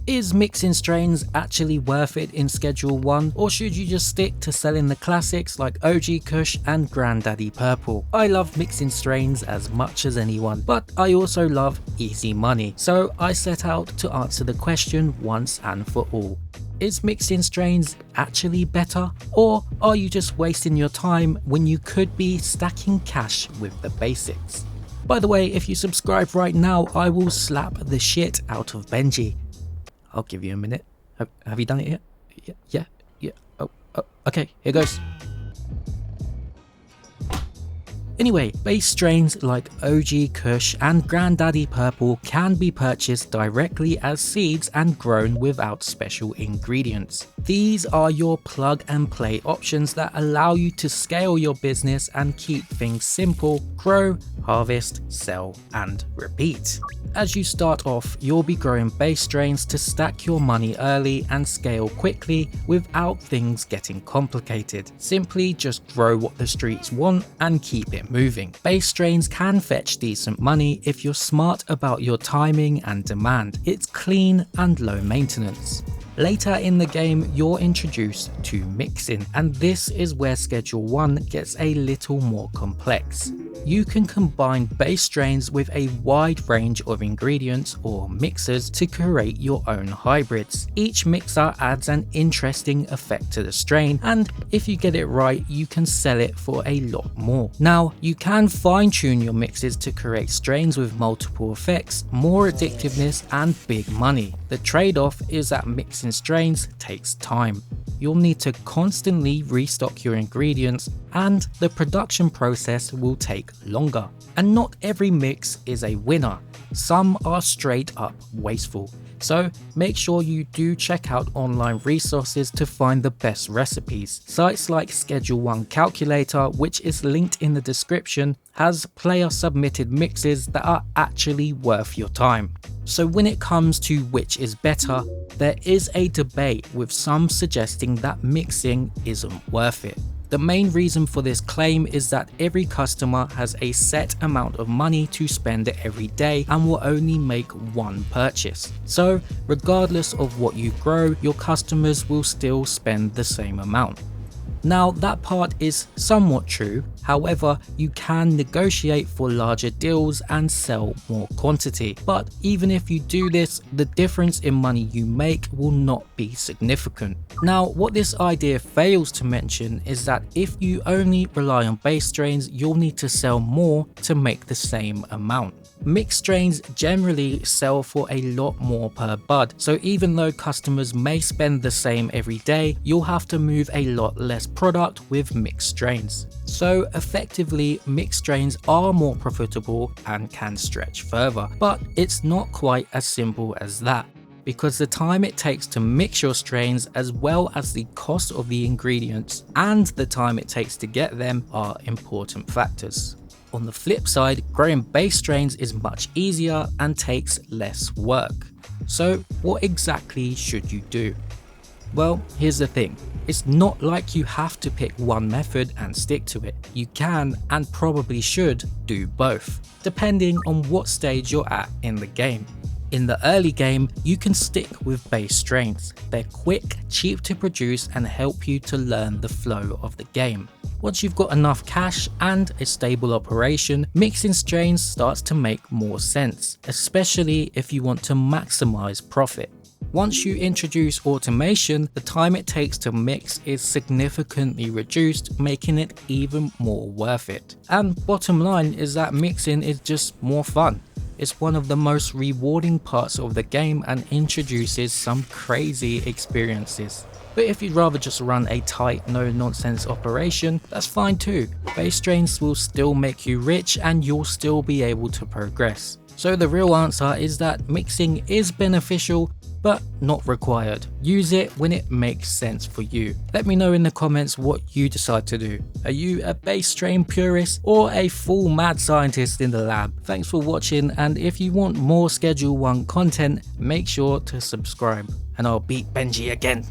Is mixing strains actually worth it in Schedule 1, or should you just stick to selling the classics like OG Kush and Grandaddy Purple? I love mixing strains as much as anyone, but I also love easy money, so I set out to answer the question once and for all. Is mixing strains actually better, or are you just wasting your time when you could be stacking cash with the basics? By the way, if you subscribe right now, I will slap the shit out of Benji. I'll give you a minute. Have you done it yet? Yeah. Oh, okay, here goes. Anyway, base strains like OG Kush and Grandaddy Purple can be purchased directly as seeds and grown without special ingredients. These are your plug and play options that allow you to scale your business and keep things simple: grow, harvest, sell, and repeat. As you start off, you'll be growing base strains to stack your money early and scale quickly without things getting complicated. Simply just grow what the streets want and keep it moving. Base strains can fetch decent money if you're smart about your timing and demand. It's clean and low maintenance. Later in the game, you're introduced to mixing, and this is where Schedule 1 gets a little more complex. You can combine base strains with a wide range of ingredients or mixers to create your own hybrids. Each mixer adds an interesting effect to the strain, and if you get it right, you can sell it for a lot more. Now, you can fine-tune your mixes to create strains with multiple effects, more addictiveness, and big money. The trade-off is that mixing strains takes time. You'll need to constantly restock your ingredients, and the production process will take longer. And not every mix is a winner. Some are straight up wasteful. So make sure you do check out online resources to find the best recipes. Sites like Schedule 1 Calculator, which is linked in the description, has player submitted mixes that are actually worth your time. So when it comes to which is better, there is a debate, with some suggesting that mixing isn't worth it. The main reason for this claim is that every customer has a set amount of money to spend every day and will only make one purchase. So regardless of what you grow, your customers will still spend the same amount. Now that part is somewhat true, however you can negotiate for larger deals and sell more quantity, but even if you do this, the difference in money you make will not be significant. Now what this idea fails to mention is that if you only rely on base strains, you'll need to sell more to make the same amount. Mixed strains generally sell for a lot more per bud, so even though customers may spend the same every day, you'll have to move a lot less product with mixed strains. So effectively, mixed strains are more profitable and can stretch further, but it's not quite as simple as that, because the time it takes to mix your strains, as well as the cost of the ingredients and the time it takes to get them, are important factors. On the flip side, growing base strains is much easier and takes less work. So what exactly should you do? Well, here's the thing. It's not like you have to pick one method and stick to it. You can and probably should do both, depending on what stage you're at in the game. In the early game, you can stick with base strains. They're quick, cheap to produce, and help you to learn the flow of the game. Once you've got enough cash and a stable operation, mixing strains starts to make more sense, especially if you want to maximize profit. Once you introduce automation, the time it takes to mix is significantly reduced, making it even more worth it. And bottom line is that mixing is just more fun. It's one of the most rewarding parts of the game and introduces some crazy experiences. But if you'd rather just run a tight, no-nonsense operation, that's fine too. Base strains will still make you rich and you'll still be able to progress. So the real answer is that mixing is beneficial, but not required. Use it when it makes sense for you. Let me know in the comments what you decide to do. Are you a base strain purist or a full mad scientist in the lab? Thanks for watching, and if you want more Schedule 1 content, make sure to subscribe. And I'll beat Benji again.